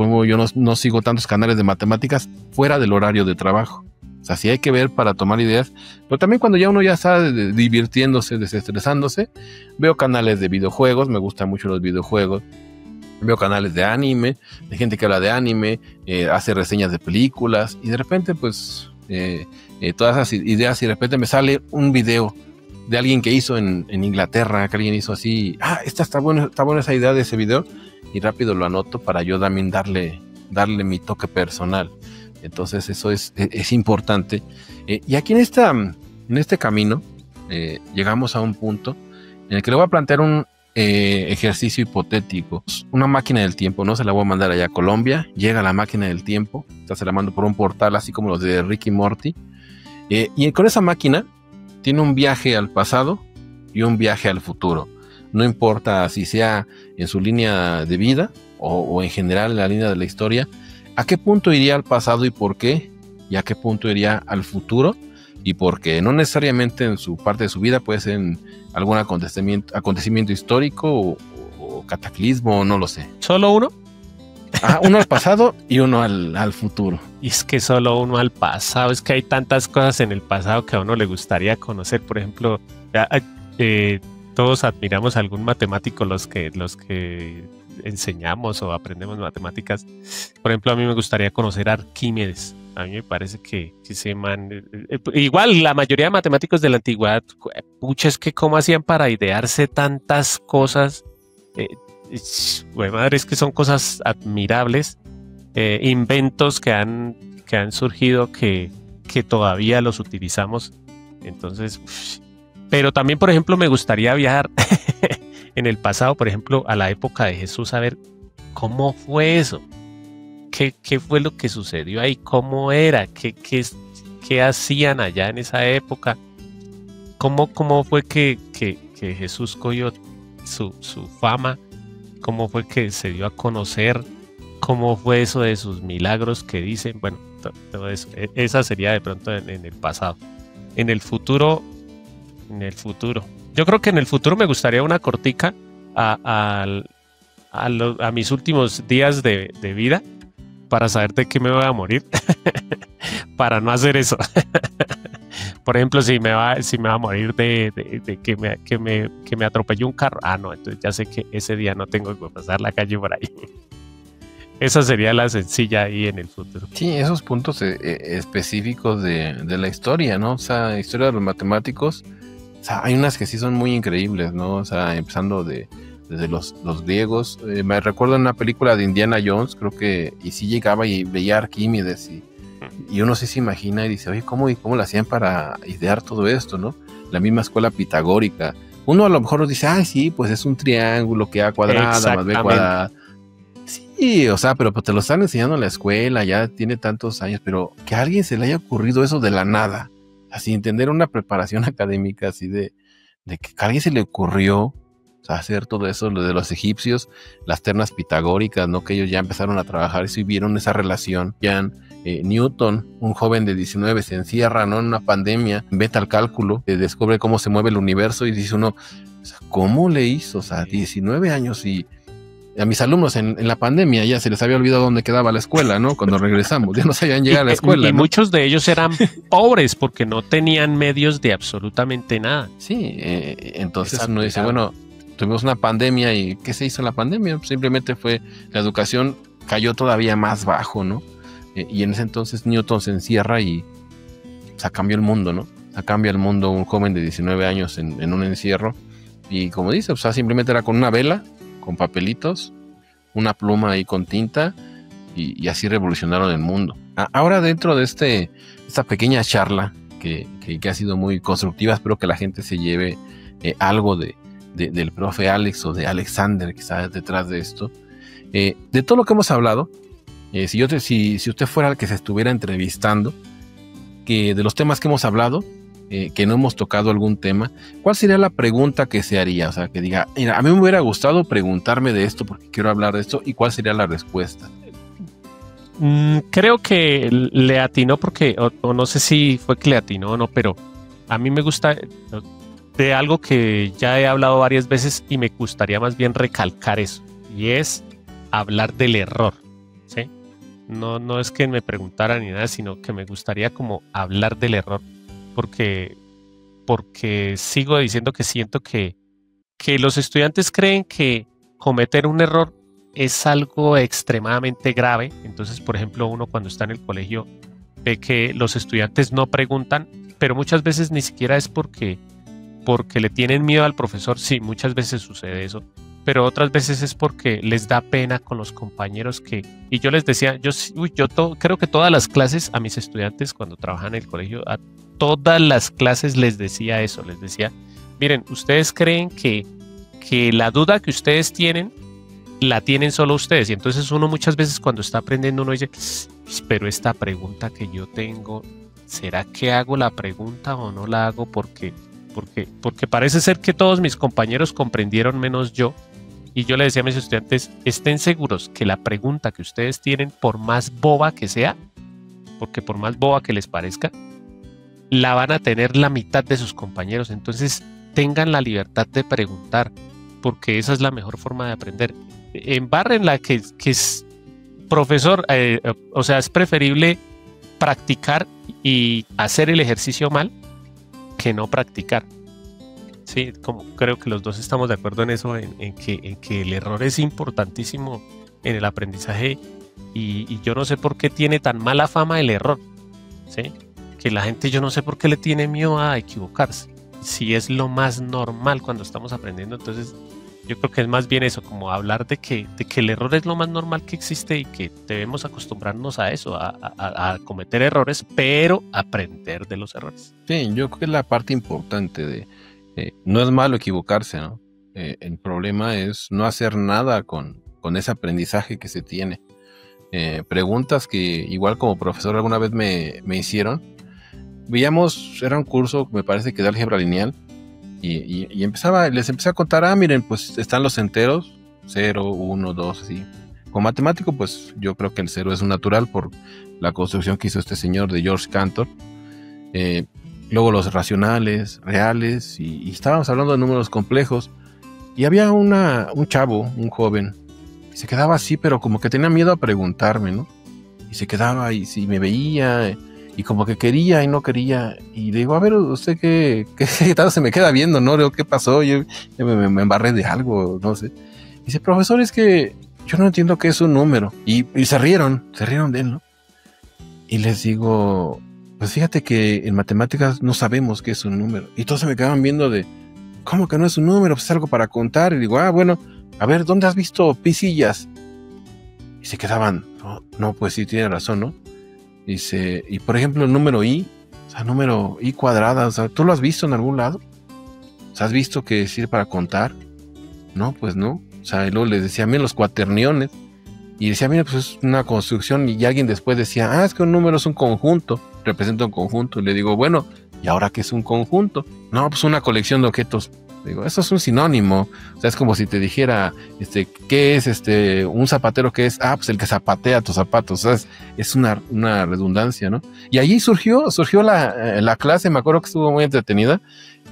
no sigo tantos canales de matemáticas fuera del horario de trabajo. O sea, sí hay que ver para tomar ideas, pero también cuando ya uno ya está divirtiéndose, desestresándose, veo canales de videojuegos, me gustan mucho los videojuegos, veo canales de anime, de gente que habla de anime, hace reseñas de películas, y de repente pues todas esas ideas, y de repente me sale un video de alguien que hizo en Inglaterra, que alguien hizo así, está buena esa idea de ese video, y rápido lo anoto para yo también darle mi toque personal. Entonces eso es importante. Y aquí en este camino llegamos a un punto en el que le voy a plantear un ejercicio hipotético. Una máquina del tiempo, ¿no? Se la voy a mandar allá a Colombia. Llega la máquina del tiempo. Se la mando por un portal así como los de Rick y Morty. Y con esa máquina tiene un viaje al pasado y un viaje al futuro. No importa si sea en su línea de vida o en general en la línea de la historia. ¿A qué punto iría al pasado y por qué? ¿Y a qué punto iría al futuro y por qué? No necesariamente en su parte de su vida, puede ser en algún acontecimiento histórico o cataclismo, no lo sé. ¿Solo uno? Uno al pasado y uno al futuro. Y es que solo uno al pasado, es que hay tantas cosas en el pasado que a uno le gustaría conocer. Por ejemplo, todos admiramos a algún matemático, los que enseñamos o aprendemos matemáticas. Por ejemplo, a mí me gustaría conocer a Arquímedes. A mí me parece que ese man, igual la mayoría de matemáticos de la antigüedad, pucha, es que cómo hacían para idearse tantas cosas. Bueno, madre, es que son cosas admirables, inventos que han surgido que todavía los utilizamos. Entonces, pero también, por ejemplo, me gustaría viajar en el pasado, por ejemplo, a la época de Jesús, a ver cómo fue eso, qué fue lo que sucedió ahí, cómo era, qué hacían allá en esa época, cómo fue que Jesús cogió su fama, cómo fue que se dio a conocer, cómo fue eso de sus milagros que dicen. Bueno, todo eso, esa sería de pronto en el pasado. En el futuro, yo creo que en el futuro me gustaría una cortica a mis últimos días de vida para saber de qué me voy a morir, para no hacer eso. Por ejemplo, si me va a morir de que me atropelló un carro, no, entonces ya sé que ese día no tengo que pasar la calle por ahí. Esa sería la sencilla ahí en el futuro. Sí, esos puntos específicos de la historia, ¿no? O sea, historia de los matemáticos. O sea, hay unas que sí son muy increíbles, ¿no? O sea, empezando desde los griegos. Me recuerdo en una película de Indiana Jones, creo que, y sí llegaba y veía a Arquímedes y uno sí se imagina y dice, oye, ¿cómo lo hacían para idear todo esto, no? La misma escuela pitagórica. Uno a lo mejor dice, sí, pues es un triángulo que A cuadrada más B cuadrada. Sí, o sea, pero pues te lo están enseñando en la escuela, ya tiene tantos años, pero que a alguien se le haya ocurrido eso de la nada, así entender una preparación académica así de que a alguien se le ocurrió, o sea, hacer todo eso, lo de los egipcios, las ternas pitagóricas, ¿no? Que ellos ya empezaron a trabajar y vieron esa relación. Ya Newton, un joven de 19, se encierra, ¿no? En una pandemia, inventa el cálculo, descubre cómo se mueve el universo y dice uno, o sea, ¿cómo le hizo? O sea, 19 años y a mis alumnos en la pandemia ya se les había olvidado dónde quedaba la escuela, ¿no? Cuando regresamos, ya no sabían llegar a la escuela. Y ¿no? Muchos de ellos eran pobres porque no tenían medios de absolutamente nada. Sí, entonces uno dice, bueno, tuvimos una pandemia y ¿qué se hizo en la pandemia? Simplemente fue, la educación cayó todavía más bajo, ¿no? Y en ese entonces Newton se encierra y o sea, cambió el mundo, ¿no? O sea, cambia el mundo un joven de 19 años en un encierro y como dice, o sea, simplemente era con una vela, con papelitos, una pluma ahí con tinta y así revolucionaron el mundo. Ahora dentro de esta pequeña charla que ha sido muy constructiva, espero que la gente se lleve algo del profe Alex o de Alexander que está detrás de esto. De todo lo que hemos hablado, si usted fuera el que se estuviera entrevistando, que de los temas que hemos hablado, que no hemos tocado algún tema, ¿cuál sería la pregunta que se haría? O sea, que diga, mira, a mí me hubiera gustado preguntarme de esto porque quiero hablar de esto, ¿y cuál sería la respuesta? Creo que le atinó porque, o no sé si fue que le atinó o no, pero a mí me gusta de algo que ya he hablado varias veces y me gustaría más bien recalcar eso, y es hablar del error, ¿sí? No es que me preguntaran ni nada, sino que me gustaría como hablar del error, porque sigo diciendo que siento que los estudiantes creen que cometer un error es algo extremadamente grave. Entonces, por ejemplo, uno cuando está en el colegio ve que los estudiantes no preguntan, pero muchas veces ni siquiera es porque le tienen miedo al profesor. Sí, muchas veces sucede eso, pero otras veces es porque les da pena con los compañeros y yo les decía, creo que todas las clases a mis estudiantes cuando trabajan en el colegio, a todas las clases les decía eso, les decía, miren, ustedes creen que la duda que ustedes tienen, la tienen solo ustedes. Y entonces uno muchas veces cuando está aprendiendo, uno dice, pero esta pregunta que yo tengo, ¿será que hago la pregunta o no la hago? Porque parece ser que todos mis compañeros comprendieron menos yo. Y yo le decía a mis estudiantes, estén seguros que la pregunta que ustedes tienen, por más boba que sea, porque por más boba que les parezca, la van a tener la mitad de sus compañeros. Entonces tengan la libertad de preguntar, porque esa es la mejor forma de aprender. Embárrenla que es profesor, o sea, es preferible practicar y hacer el ejercicio mal que no practicar. Sí, como creo que los dos estamos de acuerdo en eso, en que el error es importantísimo en el aprendizaje y yo no sé por qué tiene tan mala fama el error, ¿sí? Que la gente, yo no sé por qué le tiene miedo a equivocarse, si es lo más normal cuando estamos aprendiendo. Entonces yo creo que es más bien eso, como hablar de que el error es lo más normal que existe y que debemos acostumbrarnos a eso, a cometer errores, pero aprender de los errores. Sí, yo creo que es la parte importante de no es malo equivocarse, ¿no? El problema es no hacer nada con ese aprendizaje que se tiene. Preguntas que igual como profesor alguna vez me hicieron. Veíamos, era un curso, me parece que de álgebra lineal, y les empecé a contar, miren, pues están los enteros, 0, 1, 2, así. Con matemático, pues yo creo que el 0 es un natural por la construcción que hizo este señor de George Cantor. Luego los racionales, reales, y estábamos hablando de números complejos, y había un chavo, un joven, que se quedaba así, pero como que tenía miedo a preguntarme, ¿no? Y se quedaba y si me veía, y como que quería y no quería, y le digo, a ver, ¿usted qué tal se me queda viendo, no? Le digo, ¿qué pasó? Yo me embarré de algo, no sé. Y dice, profesor, es que yo no entiendo qué es un número. Y se rieron de él, ¿no? Y les digo, pues fíjate que en matemáticas no sabemos qué es un número. Y todos se me quedaban viendo de, ¿cómo que no es un número? Pues es algo para contar. Y digo, bueno, a ver, ¿dónde has visto pisillas? Y se quedaban, no, pues sí, tiene razón, ¿no? Dice, y por ejemplo el número i, o sea, número i cuadrada, o sea, ¿tú lo has visto en algún lado? O sea, ¿has visto que sirve para contar? No, pues no. O sea, y luego les decía, miren los cuaterniones. Y decía, mira, pues es una construcción. Y alguien después decía, es que un número es un conjunto, representa un conjunto. Y le digo, bueno, ¿y ahora qué es un conjunto? No, pues una colección de objetos. Digo, eso es un sinónimo. O sea, es como si te dijera, ¿qué es un zapatero? ¿Qué es? Pues el que zapatea tus zapatos. O sea, es una redundancia, ¿no? Y allí surgió la clase, me acuerdo que estuvo muy entretenida.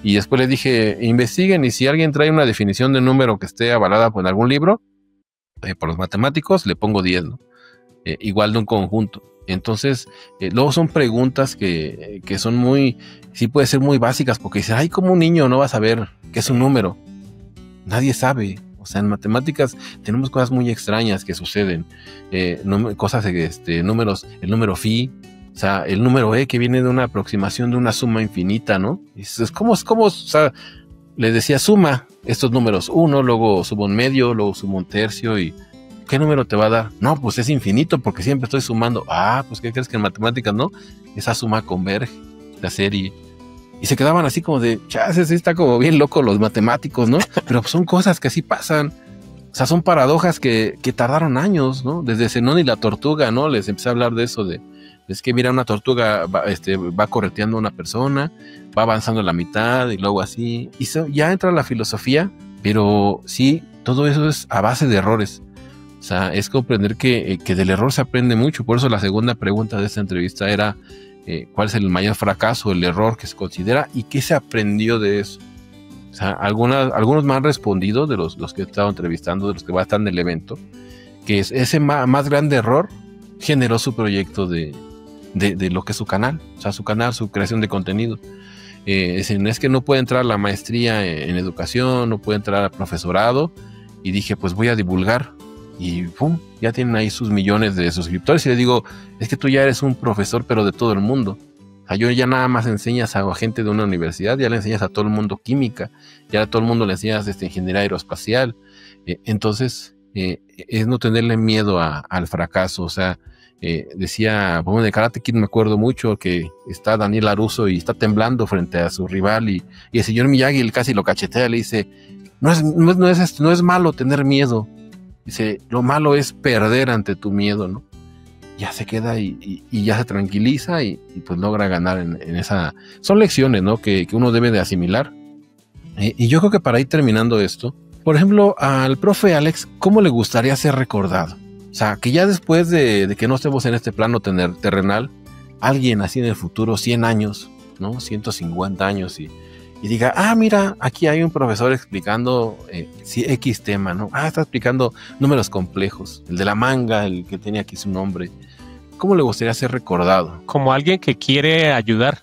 Y después les dije, investiguen, y si alguien trae una definición de número que esté avalada por algún libro, por los matemáticos, le pongo 10, ¿no? Igual de un conjunto. Entonces, luego son preguntas que son sí puede ser muy básicas, porque dicen, como un niño no va a saber qué es un número. Nadie sabe. O sea, en matemáticas tenemos cosas muy extrañas que suceden. Cosas números, el número phi, o sea, el número que viene de una aproximación de una suma infinita, ¿no? Y dices, ¿cómo? O sea, les decía, suma estos números 1, luego subo un medio, luego subo un tercio, y ¿qué número te va a dar? No, pues es infinito porque siempre estoy sumando. Pues ¿qué crees que en matemáticas no? Esa suma converge, la serie. Y se quedaban así como de, chases, está como bien loco los matemáticos, ¿no? Pero son cosas que así pasan. O sea, son paradojas que tardaron años, ¿no? Desde Zenón y la tortuga, ¿no? Les empecé a hablar de eso, es que mira, una tortuga va correteando a una persona, va avanzando a la mitad y luego así. Y ya entra la filosofía, pero sí, todo eso es a base de errores. O sea, es comprender que del error se aprende mucho. Por eso la segunda pregunta de esta entrevista era ¿cuál es el mayor fracaso, el error que se considera y qué se aprendió de eso? O sea, algunos me han respondido de los que he estado entrevistando, de los que van a estar en el evento, que ese más grande error generó su proyecto de lo que es su canal, o sea, su canal, su creación de contenido. Es que no puede entrar la maestría en educación, no puede entrar al profesorado, y dije, pues voy a divulgar, y ¡pum! Ya tienen ahí sus millones de suscriptores, y le digo, es que tú ya eres un profesor, pero de todo el mundo. O sea, yo ya nada más enseñas a gente de una universidad, ya le enseñas a todo el mundo química, ya a todo el mundo le enseñas ingeniería aeroespacial. Entonces, es no tenerle miedo al fracaso. O sea, decía, bueno, de Karate Kid me acuerdo mucho que está Daniel LaRusso y está temblando frente a su rival, y el señor Miyagi casi lo cachetea, le dice, no es malo tener miedo. Dice, lo malo es perder ante tu miedo, ¿no? Ya se queda y ya se tranquiliza y pues logra ganar en esa... Son lecciones, ¿no? Que uno debe de asimilar. Y yo creo que para ir terminando esto, por ejemplo, al profe Alex, ¿cómo le gustaría ser recordado? O sea, que ya después de que no estemos en este plano terrenal, alguien así en el futuro, 100 años, ¿no? 150 años y diga, mira, aquí hay un profesor explicando X tema, ¿no? Está explicando números complejos, el de la manga, el que tenía aquí su nombre. ¿Cómo le gustaría ser recordado? Como alguien que quiere ayudar.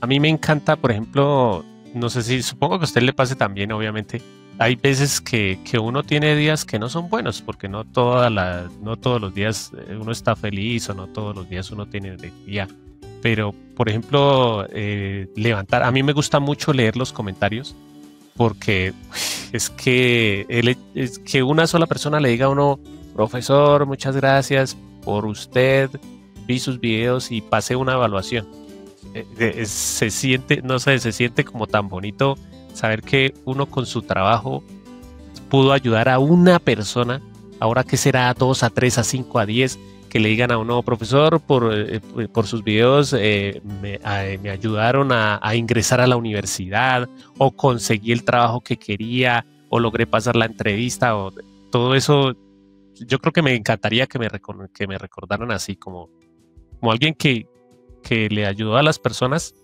A mí me encanta, por ejemplo, no sé si, supongo que a usted le pase también, obviamente. Hay veces que uno tiene días que no son buenos, porque no todos los días uno está feliz, o no todos los días uno tiene energía. Pero, por ejemplo, a mí me gusta mucho leer los comentarios, porque es que una sola persona le diga a uno, profesor, muchas gracias por usted, vi sus videos y pasé una evaluación. Se siente como tan bonito saber que uno con su trabajo pudo ayudar a una persona. Ahora que será 2, a 3, a 5, a 10, que le digan a uno, profesor, por sus videos me ayudaron a ingresar a la universidad, o conseguí el trabajo que quería, o logré pasar la entrevista, o todo eso. Yo creo que me encantaría que me recordaran así, como alguien que le ayudó a las personas,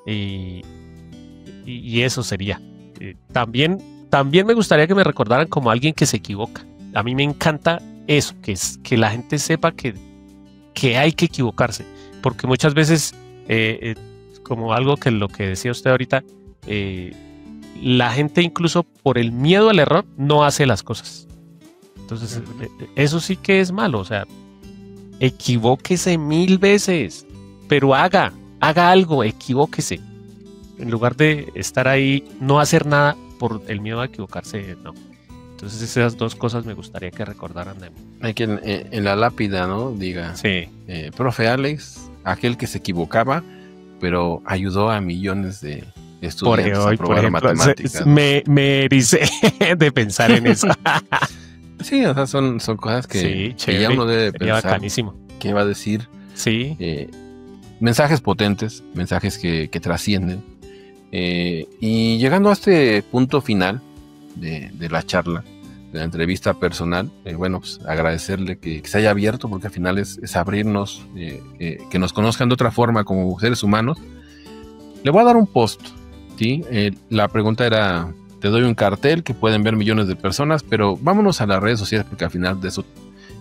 y eso sería. También me gustaría que me recordaran como alguien que se equivoca. A mí me encanta eso, que la gente sepa que hay que equivocarse, porque muchas veces, como algo que lo que decía usted ahorita, la gente incluso por el miedo al error no hace las cosas. Entonces, eso sí que es malo. O sea, equivóquese 1000 veces, pero haga algo, equivóquese. En lugar de estar ahí, no hacer nada por el miedo a equivocarse, no. Entonces, esas dos cosas me gustaría que recordaran de mí. Hay que en la lápida, ¿no? Diga, sí. Profe Alex, aquel que se equivocaba, pero ayudó a millones de estudiantes a probar matemáticas. Me ericé de pensar en eso. Sí, o sea, son cosas que ya uno debe pensar. Bacanísimo. ¿Qué va a decir? Sí. Mensajes potentes, mensajes que trascienden. Y llegando a este punto final de la charla, de la entrevista personal, bueno, pues agradecerle que se haya abierto, porque al final es abrirnos, que nos conozcan de otra forma como seres humanos. Le voy a dar un post, ¿sí? La pregunta era, te doy un cartel que pueden ver millones de personas, pero vámonos a las redes sociales, porque al final de eso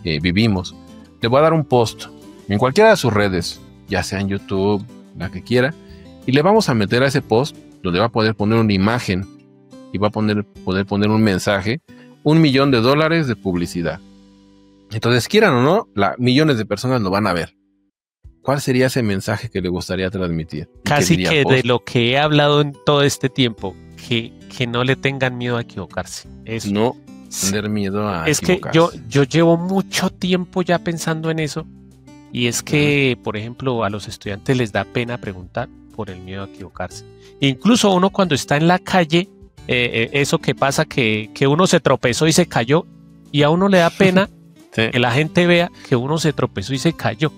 vivimos. Le voy a dar un post en cualquiera de sus redes, ya sea en YouTube, la que quiera, y le vamos a meter a ese post donde va a poder poner una imagen y va a poder poner un mensaje, $1,000,000 de publicidad. Entonces, quieran o no, millones de personas lo van a ver. ¿Cuál sería ese mensaje que le gustaría transmitir? Casi que de lo que he hablado en todo este tiempo, que no le tengan miedo a equivocarse. Eso. No tener miedo a equivocarse. Es que yo llevo mucho tiempo ya pensando en eso, y es que, por ejemplo, a los estudiantes les da pena preguntar por el miedo a equivocarse. Incluso uno cuando está en la calle, eso que pasa, que uno se tropezó y se cayó, y a uno le da pena sí, que la gente vea que uno se tropezó y se cayó.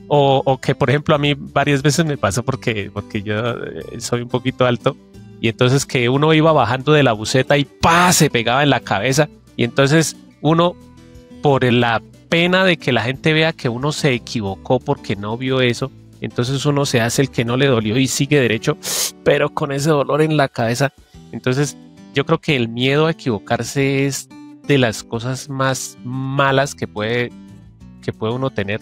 O que, por ejemplo, a mí varias veces me pasó porque yo soy un poquito alto, y entonces que uno iba bajando de la buseta y ¡pah!, se pegaba en la cabeza, y entonces uno, por la pena de que la gente vea que uno se equivocó porque no vio eso, entonces uno se hace el que no le dolió y sigue derecho, pero con ese dolor en la cabeza. Entonces yo creo que el miedo a equivocarse es de las cosas más malas que puede uno tener.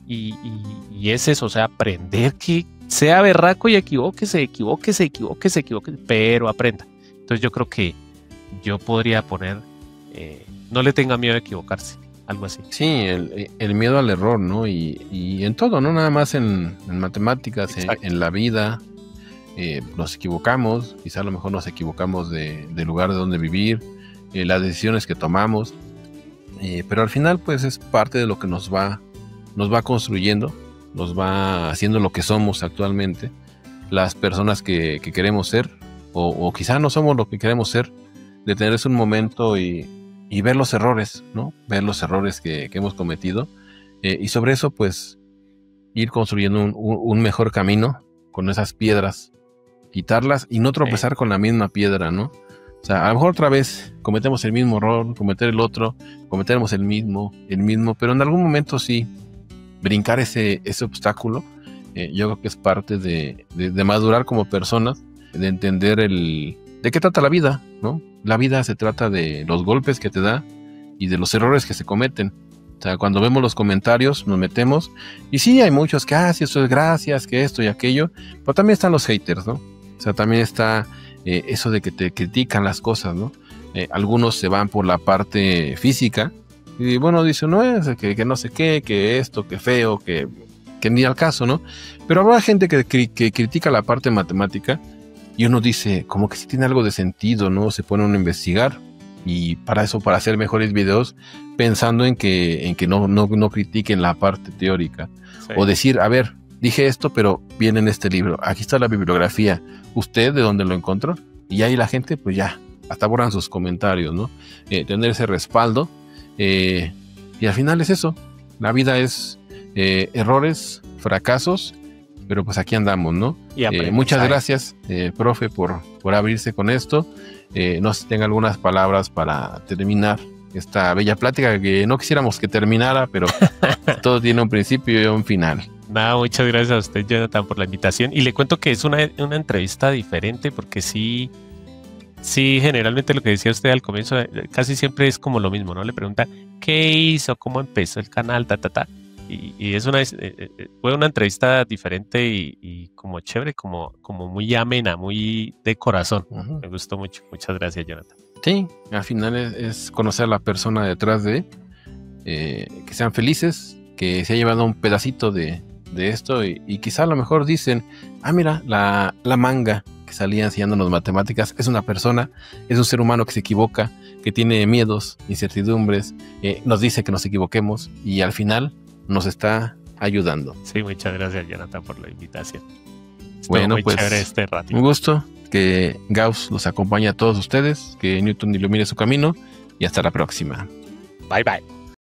Y es eso, o sea, aprender que sea berraco y equivóquese, pero aprenda. Entonces yo creo que yo podría poner, no le tenga miedo a equivocarse, algo así. Sí, el miedo al error, ¿no? Y en todo, no nada más en matemáticas, en la vida. Nos equivocamos, quizá a lo mejor nos equivocamos de lugar de donde vivir, las decisiones que tomamos, pero al final pues es parte de lo que nos va construyendo, nos va haciendo lo que somos actualmente, las personas que queremos ser, o quizá no somos lo que queremos ser, detenerse un momento y ver los errores, ¿no? Ver los errores que hemos cometido, y sobre eso pues ir construyendo un mejor camino con esas piedras, quitarlas y no tropezar con la misma piedra, ¿no? O sea, a lo mejor otra vez cometemos el mismo error, cometer el otro, cometeremos el mismo, pero en algún momento sí, brincar ese obstáculo, yo creo que es parte de madurar como personas, de entender de qué trata la vida, ¿no? La vida se trata de los golpes que te da y de los errores que se cometen. O sea, cuando vemos los comentarios, nos metemos, y sí, hay muchos que, si esto es gracias, que esto y aquello, pero también están los haters, ¿no? O sea, también está eso de que te critican las cosas, ¿no? Algunos se van por la parte física, y bueno, dicen, no, es que no sé qué, que esto, que feo, que ni al caso, ¿no? Pero habrá gente que critica la parte matemática, y uno dice, como que sí tiene algo de sentido, ¿no? Se pone uno a investigar, y para eso, para hacer mejores videos, pensando en que no critiquen la parte teórica, sí. O decir, a ver, dije esto, pero viene en este libro, aquí está la bibliografía, ¿usted de dónde lo encontró? Y ahí la gente, pues ya, hasta borran sus comentarios, ¿no? Tener ese respaldo, y al final es eso, la vida es errores, fracasos, pero pues aquí andamos, ¿no? Muchas gracias, profe, por abrirse con esto. No sé si tenga algunas palabras para terminar esta bella plática que no quisiéramos que terminara, pero todo tiene un principio y un final. Nada, muchas gracias a usted, Jonathan, por la invitación. Y le cuento que es una entrevista diferente, porque sí, generalmente lo que decía usted al comienzo, casi siempre es como lo mismo, ¿no? Le pregunta, ¿qué hizo? ¿Cómo empezó el canal? Y fue una entrevista diferente y como chévere, como muy amena, muy de corazón. Uh-huh. Me gustó mucho. Muchas gracias, Jonathan. Sí, al final es conocer a la persona detrás de, que sean felices, que se ha llevado un pedacito de esto y quizá a lo mejor dicen, mira, la manga que salía enseñándonos matemáticas es una persona, es un ser humano que se equivoca, que tiene miedos, incertidumbres, nos dice que nos equivoquemos y al final nos está ayudando. Sí, muchas gracias, Jonathan, por la invitación. Bueno, muy pues chévere este ratito. Un gusto, que Gauss los acompañe a todos ustedes, que Newton ilumine su camino y hasta la próxima. Bye, bye.